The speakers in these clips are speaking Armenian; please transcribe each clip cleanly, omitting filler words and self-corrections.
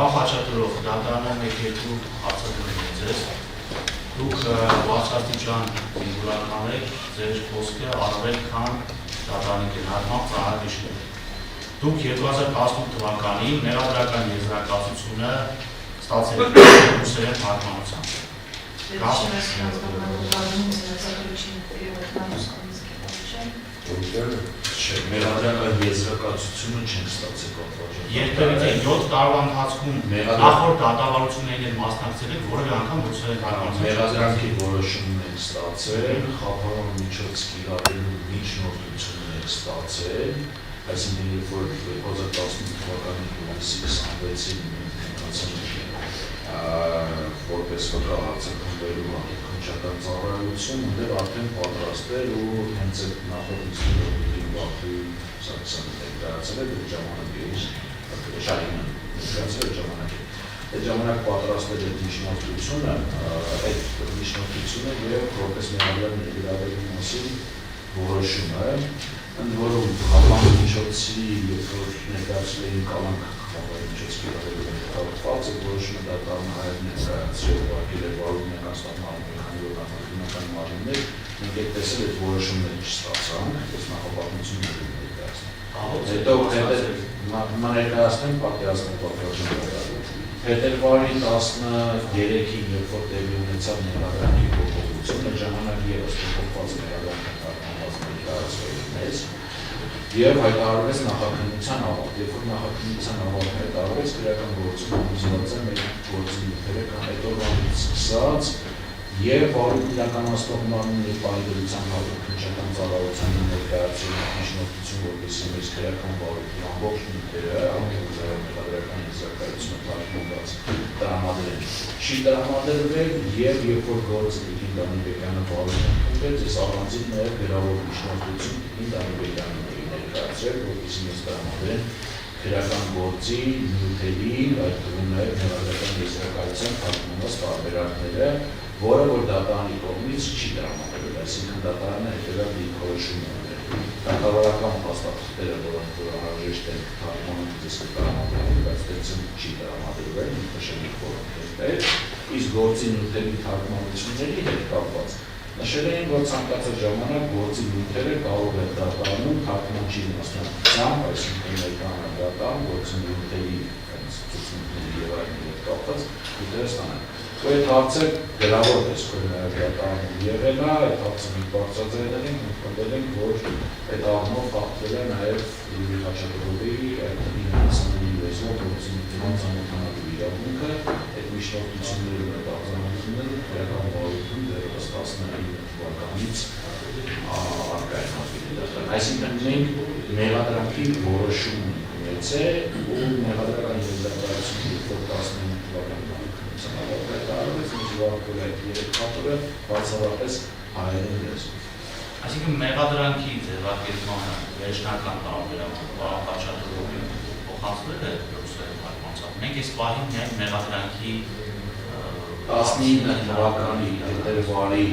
Պարոն Խաչատրով, դատարանը մեկ-երկու հարցադրում է ձեզ։ Դուք բարձրաստիճան զինվորական եք, ձեր խոսքը առավել քան դատարանի գնահատմամբ ծանրագիշեր։ Դուք 2018 թվականին մեղադրական եզրակացությունը ստացել եք ռուսերեն թարգմանությամբ։ Մեղադրական եզրակացությունը չենք ստացել պատվաճառ։ Երբևէ 7 տարվա ընթացքում նախորդ դատավարություններին մասնակցել եք որևէ անգամ ռուսերեն թարգմանությամբ։ Մեղադրանքի որոշումն ենք ստացել, խափանան միջոց կիրառելու միջնորդություն ենք ստացել, այսինքն երբ որ 2018 թվականի հունիսի 26-ին որպես վկայահարձակվելու հանրաքննչական ծառայություն, ուներ արդեն պատրաստ էր ու հենց այդ նախորդությունների Բաքվի Սարգսյանը ներկայացել էր այդ ժամանակի Շահինը ներկայացել էր ժամանակի։ Այդ ժամանակ պատրաստել այդ միջնորդությունը, եւ որպես մեղադրական ներգրավելու մասին որոշումը, ընդ որում խափան միջոցի երբ որ ներկայացել էին կալանք միջոցի կիրառելու որոշումը դատարանը հայր ներկայացրել ուղղակել էր վարում ներկայացնող քանի մարմիններ, մենք այդ տեսել այդ որոշումները չստացանք, այս նախապատմությունները ներկայացնենք։ Հետո ներկայացնենք պատկերացնենք պատկերացնենք Փետրվարի 13-ին, երբ որ տեղի ունեցավ մեղադրանքի փոփոխությունը, ժամանակ ևս փոփոխված մեղադրանքը թարգմանված ներկայացվել մեզ եւ հայտարարվեց նախաքննության ավարտ, երբ որ նախաքննության ավարտը հայտարարվեց, քրեական գործում ամուսնված է մեր գործի նյութերը այդ օրվանից սկսած եւ վարույթ իրականացնող մարմինների պահեդրության հանրաքննչական ծառայության ներկայացրել միջնորդություն, որպեսզի մեր քրեական վարույթի ամբողջ նյութերը, մեղադրական եզրակացությունը թարգմանված տրամադրեն, չի տրամադրվել եւ երբ որ գործը Տիկին Դանիբեկյանը վարույթ ընդունվեց, ես առանձին նաեւ գրավոր միջնորդություն Տիկին Դանիբեկյանին ներկայացրել, որպեսզի մեզ տրամադրեն քրեական գործի նյութերի, այդ թվում նաեւ մեղադրական եզրակացության թարգմանված տարբերակները, որը որ դատարանի կողմից չի տրամադրվել, այսինքն դատարանը հետևյալ դիրքորոշում է ուներ։ Դատավարական փաստաթղթերը, որոնք որ անհրաժեշտ են թարգմանելու ձեզ կտրամադրել, բայց դրանցում չի տրամադրվել, նշել որոնք իսկ գործի նյութերի թարգմանությունների հետ կապված նշել էին, որ ցանկացած ժամանակ գործի նյութերը կարող է դատարանում թարգմանչի մասնակցությամբ, այսինքն ներկայացնող գործի նյութերի ցուցումների եւ այլն հետ կապված նյութերը ստանան։ Այդ հարցը գրավոր տեսքով դատարանում եղել է, այդ հարցը մենք բարձրացրել ենք, ընդունել ենք, որ այդ առումով խախտվել է նաև Լիլի Խաչատրովի այդ ինքնասանելի լեզվով գործունեության ծանոթանալու իրավունքը, այդ միջնորդությունները արձանագրումները քրեական վարույթում դեռևս 19 թվականից առկա են հաշվի դատարան։ Այսինքն մենք մեղադրանքի որոշում ունեցել ու մեղադրական եզրակացությունը 19 թվականին բացառապես հայերեն լեզվով։ Այսինքն մեղադրանքի ձևակերպմանը վերջնական տարբերակը պարոն Խաչատրովին փոխանցվել է ռուսերեն թարգմանությամբ։ Մենք այս պահին միայն մեղադրանքի 19 թվականի փետրվարի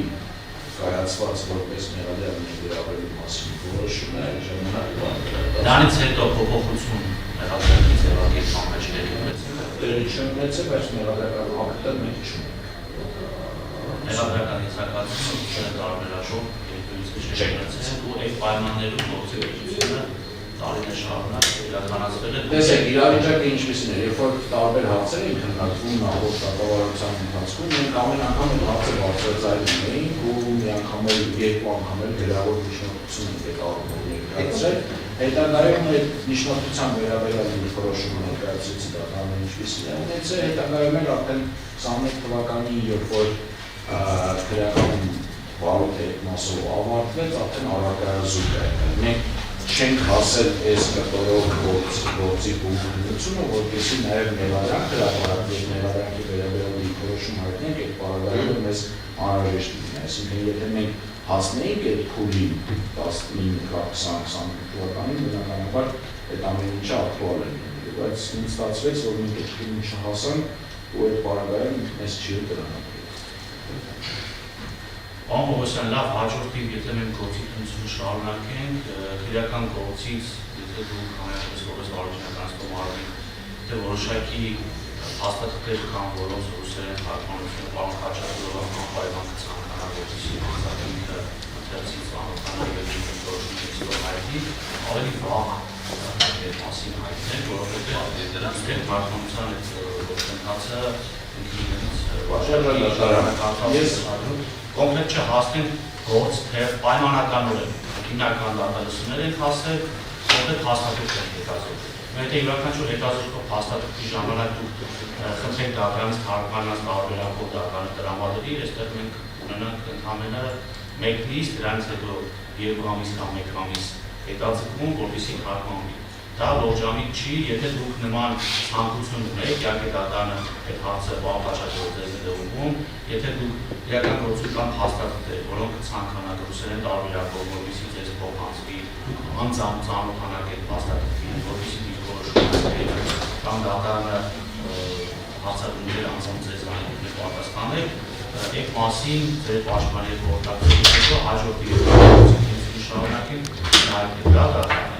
կայացված որպես մեղադրական ներգրավելու մասին որոշումը ժամանակ դրանից հետո փոփոխություն մեղադրանքի ձևակերպման մեջ տեղի չունեցել, բայց մեղադրական ակտը մենք չունենք։ Մեղադրական եզրակացությունը տարբերաշով երկրից չունեցել ու այդ պայմաններում գործողությունը տարիներ շարունակ իրականացվել է։ Տեսեք, իրավիճակը ինչպիսին է, երբ որ տարբեր հարցեր էին քննարկվում նախորդ դատավարության ընթացքում, մենք ամեն անգամ այդ հարցը բարձրացնում էինք ու մի անգամ երկու անգամ գրավոր միջնորդություն ենք այդ առումով ներկայացրել։ Հետագայում այդ միջնորդության վերաբերյալ դիրքորոշումը ներկայացրեցի դատարանը ինչպիսին է ունեցել, հետագայում էլ արդեն 21 թվականի երբ որ քրեական վարույթը այդ մասով ավարտվեց, արդեն առարկայազույգ է։ Մենք չենք հասել այս կտորող գործի փոխանցումը, որպեսզի նաև մեղադրանք հրապարակվի, մեղադրանքի վերաբերյալ դիրքորոշում հայտնենք, այդ պարագայում մեզ անհրաժեշտ լինի։ Այսինքն եթե մենք հասնեինք այդ փուլին 19-20 թվականին, բնականաբար այդ ամեն ինչը ակտուալ է լինելու, բայց ինձ ստացվեց, որ մենք այդ փուլին չհասանք ու այդ պարագայում մեզ չի տրամադրել։ Պարոն Պողոսյան, լավ, հաջորդին, եթե մենք գործի քննությունը շարունակենք, քրեական գործից, եթե դուք համեմատես որպես վարչական մարմին, եթե որոշակի հաստատել կան, որոնց ռուսերեն թարգմանությունը պարոն Խաչատուրովը անպայման կցանկանա, որպեսզի հանրապետքը ընթերցի ծանոթանա եւ որոշում տեքստով հայտնի, ավելի վաղ այդ մասին հայտնել, որովհետեւ դրանց դեպ թարգմանության այդ գործընթացը կոնկրետ չհասնենք գործ, թե պայմանականորեն հիմնական դատալություններ ենք հասել, կոնկրետ հաստատություն ենք հետազոտել։ Մենք յուրաքանչյուր հետազոտող հաստատությունի ժամանակ դուք խնդրենք դատարանից թարգմանած տարբերակով դատարանը տրամադրի, այստեղ մենք ունենանք ընդհանրապես մեկ նիստ, դրանից հետո 2 ամիս կամ 1 ամիս հետաձգում, որպեսզի թարգմանվի։ Դա ողջամիտ չի, եթե դուք նման ցանկություն ունեք, իհարկե դատարանը այդ հարցը բավականաչափ ձեզ է ուղղում, եթե դուք իրական գործիքան հաստատել, որոնք ցանկանաք ռուսերեն տարբերակով, որպեսզի ձեզ փոխանցվի, անձամբ ծանոթանաք այդ հաստատությունին, որպեսզի դուք որոշումներ կամ դատարանը հարցադրումներ անձամբ ձեզ պատասխանել, այդ մասին ձեր պաշտպանների կողմից